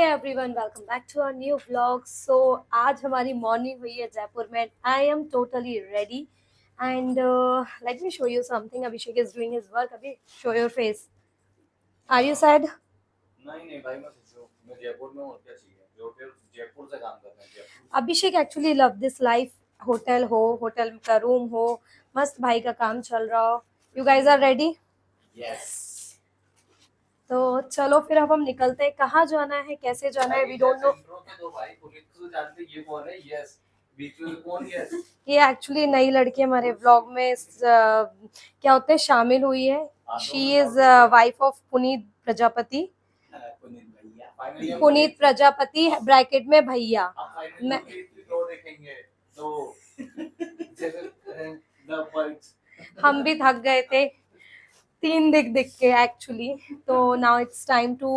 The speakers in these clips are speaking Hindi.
Everyone welcome back to our new vlog. So आज हमारी मॉर्निंग हुई है जयपुर में। I am totally ready and let me show you something. Abhishek is doing his work. अभी show your face. Are you sad? नहीं नहीं भाई, मैं खुश हूँ। मैं जयपुर में हूँ, और क्या चाहिए। जो फिर जयपुर से काम कर रहे हैं, जयपुर से। Abhishek actually love this life. Hotel हो, होटल का रूम हो, मस्त भाई का काम चल रहा हो। You guys are ready? Yes. तो चलो फिर अब हम निकलते हैं। कहाँ जाना है, कैसे जाना है, वी डोंट नो। इंट्रो तो दो भाई, पुलिस तो जानते ये कौन है। यस। बीच में कौन? यस। ये एक्चुअली नई लड़की हमारे व्लॉग में क्या होते हैं शामिल हुई है। She is wife of Puneet Prajapati. Puneet Prajapati bracket में भैया। मैं तो देखेंगे तो हम भी थक गए थे 3 दिख दिख के एक्चुअली। तो now it's time to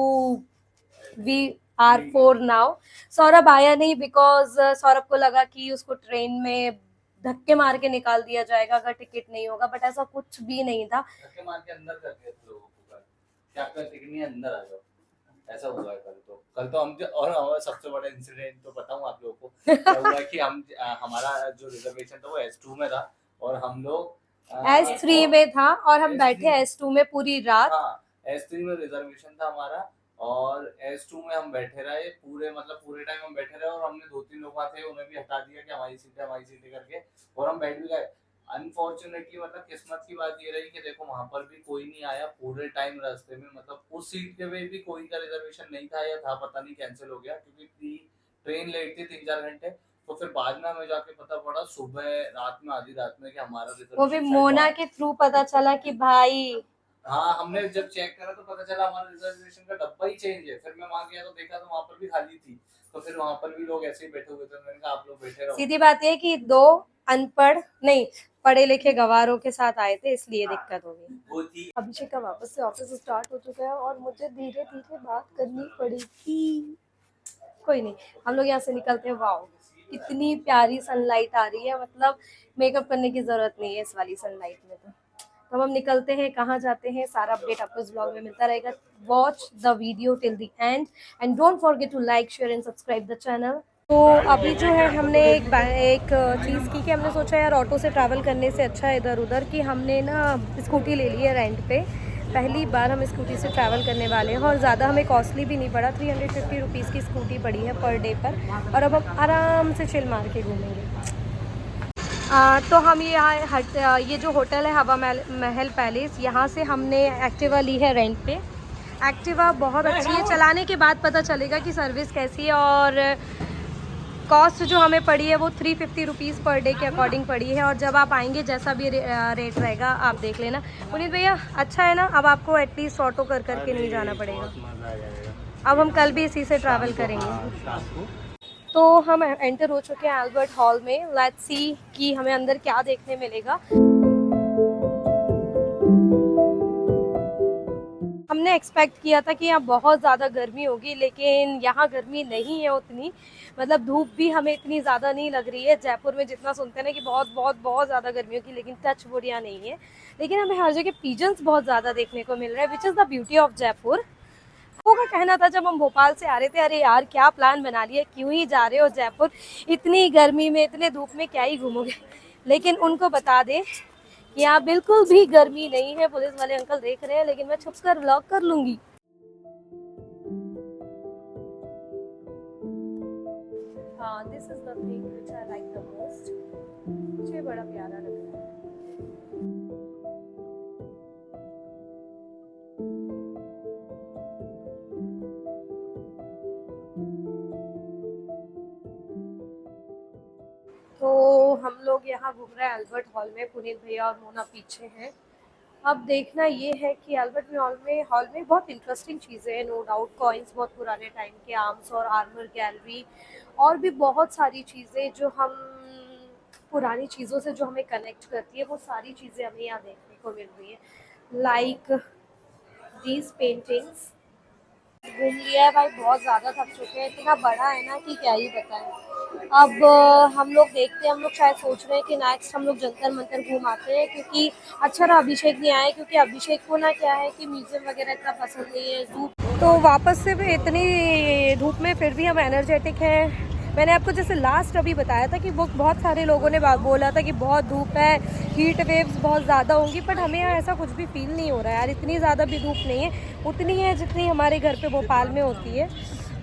we are 4 now. Saurabh आया नहीं बिकॉज सौरभ को लगा कि उसको ट्रेन में धक्के मार के निकाल दिया जाएगा अगर टिकट नहीं होगा, बट ऐसा कुछ भी नहीं था। धक्के मार के अंदर कर दिया लोगों को। क्या आपका टिकट नहीं है, अंदर आ जाओ। ऐसा हुआ है कल तो हम और हमारा सबसे बड़ा इंसिडेंट तो बताऊं आप लोगों को। क्या हुआ कि हम हमारा जो रिजर्वेशन था वो S2 में था, और हम लोग S3 में था और हम बैठे S2 में पूरी रात। हाँ, S3 में रिजर्वेशन था हमारा, और S2 में हम बैठे रहे पूरे टाइम हम बैठे रहे, और हमने 2-3 लोग थे उन्हें भी हटा दिया कि हमारी सीटें करके, और हम बैठ भी गए। अनफॉर्चुनेटली किस्मत की बात ये रही कि देखो वहां पर भी कोई नहीं आया पूरे टाइम रास्ते में। उस सीट के पे भी कोई का रिजर्वेशन नहीं था, या था पता नहीं, कैंसिल हो गया क्योंकि ट्रेन लेट थी 3-4 घंटे। तो फिर बाद में हमें जाके पता पड़ा सुबह रात में, आधी रात में, कि हमारा रिजर्वेशन वो भी मोना के थ्रू पता चला कि भाई। हाँ, हमने जब चेक करा तो पता चला हमारा रिजर्वेशन का डब्बा ही चेंज है। फिर मैं वहां गया तो देखा तो वहां पर भी खाली थी। तो फिर वहां पर भी लोग ऐसे ही बैठे हुए थे। मैंने कहा आप लोग बैठे रहो। सीधी बात है कि 2 अनपढ़ नहीं, पढ़े लिखे गवारों के साथ आए थे, इसलिए दिक्कत हो गई। अभिषेक का वापस से ऑफिस स्टार्ट हो चुका है और मुझे धीरे धीरे बात करनी पड़ेगी। कोई नहीं, हम लोग यहाँ से निकलते हैं। वाओ, कितनी प्यारी सनलाइट आ रही है। मतलब मेकअप करने की जरूरत नहीं है इस वाली सनलाइट में। तो हम निकलते हैं, कहाँ जाते हैं, सारा अपडेट आपको इस ब्लॉग में मिलता रहेगा। Watch the video till the end and don't forget to like, share and subscribe the channel. तो अभी जो है हमने एक चीज़ की कि हमने सोचा यार ऑटो से ट्रैवल करने से अच्छा है इधर उधर, कि हमने ना स्कूटी ले ली है रेंट पे। पहली बार हम स्कूटी से ट्रैवल करने वाले हैं और ज़्यादा हमें कॉस्टली भी नहीं पड़ा। 350 रुपीज़ की स्कूटी पड़ी है पर डे पर, और अब हम आराम से चिल मार के घूमेंगे। तो हम ये जो होटल है हवा महल पैलेस, यहाँ से हमने एक्टिवा ली है रेंट पे। एक्टिवा बहुत अच्छी है, चलाने के बाद पता चलेगा कि सर्विस कैसी है। और कॉस्ट जो हमें पड़ी है वो 350 रुपीज़ पर डे के अकॉर्डिंग पड़ी है। और जब आप आएंगे जैसा भी रेट रहेगा आप देख लेना। पुनीत भैया अच्छा है ना, अब आपको एटलीस्ट ऑटो कर करके नहीं जाना पड़ेगा। अब हम कल भी इसी से ट्रैवल करेंगे। तो हम एंटर हो चुके हैं एल्बर्ट हॉल में। लेट्स सी कि हमें अंदर क्या देखने मिलेगा। हमने एक्सपेक्ट किया था कि यहाँ बहुत ज़्यादा गर्मी होगी, लेकिन यहाँ गर्मी नहीं है उतनी। मतलब धूप भी हमें इतनी ज़्यादा नहीं लग रही है। जयपुर में जितना सुनते हैं ना कि बहुत बहुत बहुत ज़्यादा गर्मी होगी, लेकिन टच वुड यहाँ नहीं है। लेकिन हमें हर जगह पिजन्स बहुत ज़्यादा देखने को मिल रहा है, which is the beauty of Jaipur. वो का कहना था जब हम भोपाल से आ रहे थे, अरे यार क्या प्लान बना लिया, क्यों ही जा रहे हो जयपुर, इतनी गर्मी में इतने धूप में क्या ही घूमोगे। लेकिन उनको बता दें कि यहाँ बिल्कुल भी गर्मी नहीं है। पुलिस वाले अंकल देख रहे हैं, लेकिन मैं छुप कर व्लॉग कर लूंगी। हाँ, this is the thing which I like the most. मुझे बड़ा प्यारा लग रहा है। तो हम लोग यहाँ घूम रहे हैं एल्बर्ट हॉल में। पुनीत भैया और मोना पीछे हैं। अब देखना ये है कि एल्बर्ट हॉल में बहुत इंटरेस्टिंग चीज़ें हैं, नो डाउट। कॉइन्स बहुत पुराने टाइम के, आर्म्स और आर्मर गैलरी, और भी बहुत सारी चीज़ें जो हम पुरानी चीज़ों से जो हमें कनेक्ट करती है, वो सारी चीज़ें हमें यहाँ देखने को मिल रही है। Like these paintings. घूम लिया है भाई, बहुत ज़्यादा थक चुके हैं। इतना बड़ा है ना कि क्या ही बताएं। अब हम लोग देखते हैं, हम लोग शायद सोच रहे हैं कि नेक्स्ट हम लोग जंतर मंतर घूम आते हैं, क्योंकि अच्छा ना अभिषेक नहीं आया, क्योंकि अभिषेक को ना क्या है कि म्यूजियम वगैरह इतना पसंद नहीं है, जू तो वापस से भी इतनी धूप में फिर भी हम एनर्जेटिक हैं। मैंने आपको जैसे लास्ट अभी बताया था कि वो बहुत सारे लोगों ने बोला था कि बहुत धूप है, हीट वेव्स बहुत ज़्यादा होंगी, बट हमें यहाँ ऐसा कुछ भी फील नहीं हो रहा है यार। इतनी ज़्यादा भी धूप नहीं है, उतनी है जितनी हमारे घर पे भोपाल में होती है।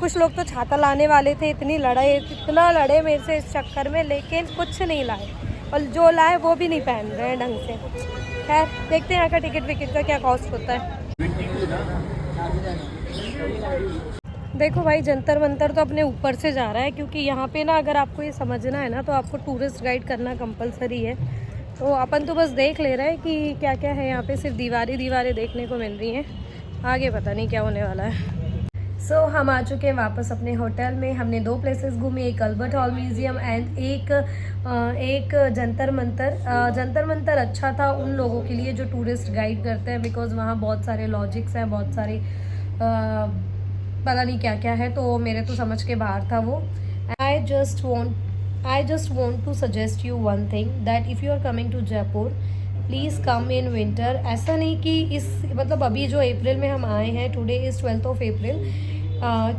कुछ लोग तो छाता लाने वाले थे, इतना लड़े मेरे से इस चक्कर में, लेकिन कुछ नहीं लाए, और जो लाए वो भी नहीं पहन रहे हैं ढंग से। खैर देखते हैं यहाँ का टिकट विकेट का क्या कॉस्ट होता है। देखो भाई, जंतर मंतर तो अपने ऊपर से जा रहा है, क्योंकि यहाँ पे ना अगर आपको ये समझना है ना तो आपको टूरिस्ट गाइड करना कंपलसरी है। तो अपन तो बस देख ले रहे हैं कि क्या क्या है यहाँ पे, सिर्फ दीवारें देखने को मिल रही हैं, आगे पता नहीं क्या होने वाला है। सो हम आ चुके हैं वापस अपने होटल में। हमने 2 प्लेसेस घूमी, एक अल्बर्ट हॉल म्यूज़ियम एंड एक जंतर मंतर। जंतर मंतर अच्छा था उन लोगों के लिए जो टूरिस्ट गाइड करते हैं, बिकॉज वहाँ बहुत सारे लॉजिक्स हैं, बहुत सारे पता नहीं क्या क्या है, तो मेरे तो समझ के बाहर था वो। I just want to suggest you one thing, that if you are coming to Jaipur please come in winter. ऐसा नहीं कि इस मतलब अभी जो अप्रैल में हम आए हैं, today is 12th of April,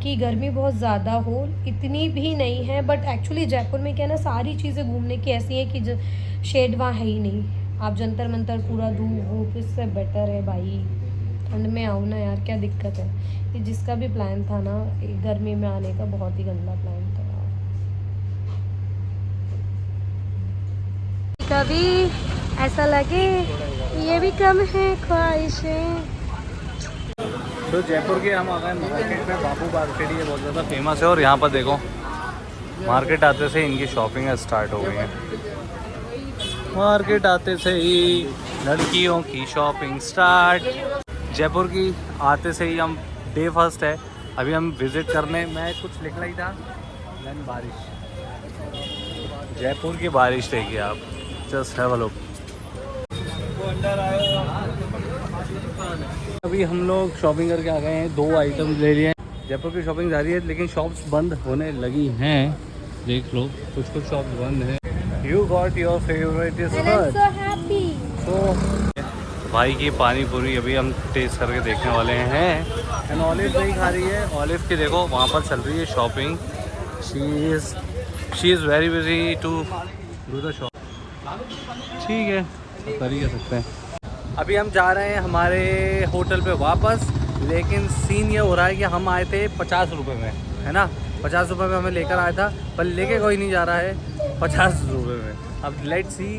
कि गर्मी बहुत ज़्यादा हो, इतनी भी नहीं है। बट एक्चुअली जयपुर में क्या है ना, सारी चीज़ें घूमने की ऐसी हैं कि शेड वहाँ है ही नहीं। आप जंतर मंतर पूरा धूप, इससे बेटर है भाई ठंड में आओ ना यार, क्या दिक्कत है। ये जिसका भी प्लान था ना गर्मी में आने का, बहुत ही गंदा प्लान था। कभी ऐसा लगे ये भी कम है ख्वाहिशें। तो जयपुर के हम आ गए मार्केट में, बापू मार्केट ये बहुत ज़्यादा फेमस है, और यहाँ पर देखो मार्केट आते से इनकी शॉपिंग स्टार्ट हो गई है। मार्केट आते से ही लड़कियों की शॉपिंग स्टार्ट। जयपुर की आते से ही हम डे फर्स्ट है, अभी हम विज़िट करने, मैं कुछ लिख रही था, देन बारिश, जयपुर की बारिश देखिए आप, जस्ट हैव अ लुक। अभी हम लोग शॉपिंग करके आ गए हैं, 2 आइटम ले लिए हैं। जयपुर की शॉपिंग जारी है, लेकिन शॉप्स बंद होने लगी हैं, देख लो कुछ शॉप्स बंद हैं। यू गॉट योर फेवरेट तो भाई की पानी पूरी अभी हम टेस्ट करके देखने वाले हैं। एंड ऑलिव नहीं खा रही है, ऑलिव की देखो वहाँ पर चल रही है shopping. She is very busy to do the shop. ठीक है, कर ही सकते हैं। अभी हम जा रहे हैं हमारे होटल पे वापस, लेकिन सीन ये हो रहा है कि हम आए थे 50 रुपये में, है ना, 50 रुपये में हमें लेकर आया था, पर लेके कोई नहीं जा रहा है 50 रुपये में। अब लेट्स सी,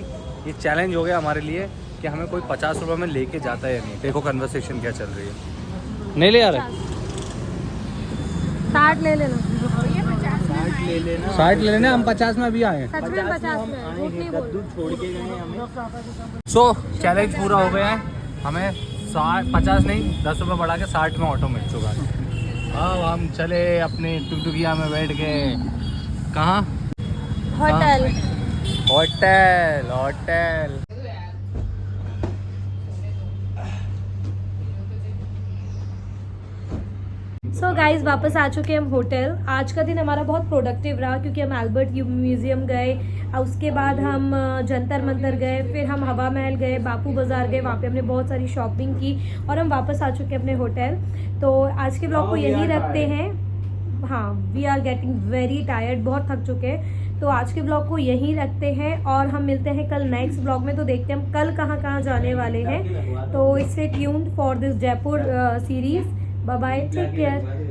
ये चैलेंज हो गया हमारे लिए कि हमें कोई 50 रुपये में लेके जाता है या नहीं। देखो कन्वर्सेशन क्या चल रही है। नहीं ले आ रहे, 60 ले लेना, 60 ले लेना, हम 50 में अभी आए। सच में 50 में झूठ नहीं बोल। छोड़ के गए हमें। सो चैलेंज पूरा हो गया है, हमें 50 नहीं 10 रुपये बढ़ा के 60 में ऑटो मिल चुका है। अब हम चले अपने टुकटुकिया में बैठ के, कहाँ, होटल। सो गाइज वापस आ चुके हैं हम होटल। आज का दिन हमारा बहुत प्रोडक्टिव रहा, क्योंकि हम अल्बर्ट म्यूज़ियम गए, उसके बाद हम जंतर मंतर गए, फिर हम हवा महल गए, बापू बाज़ार गए, वहाँ पे हमने बहुत सारी शॉपिंग की, और हम वापस आ चुके हैं अपने होटल। तो आज के ब्लॉग को यही रखते हैं। हाँ, we are getting very tired, बहुत थक चुके हैं, तो आज के ब्लॉग को यहीं रखते हैं, और हम मिलते हैं कल नेक्स्ट ब्लॉग में। तो देखते हैं हम कल कहाँ जाने वाले हैं, तो इससे tuned for this Jaipur series. Bye bye, take care.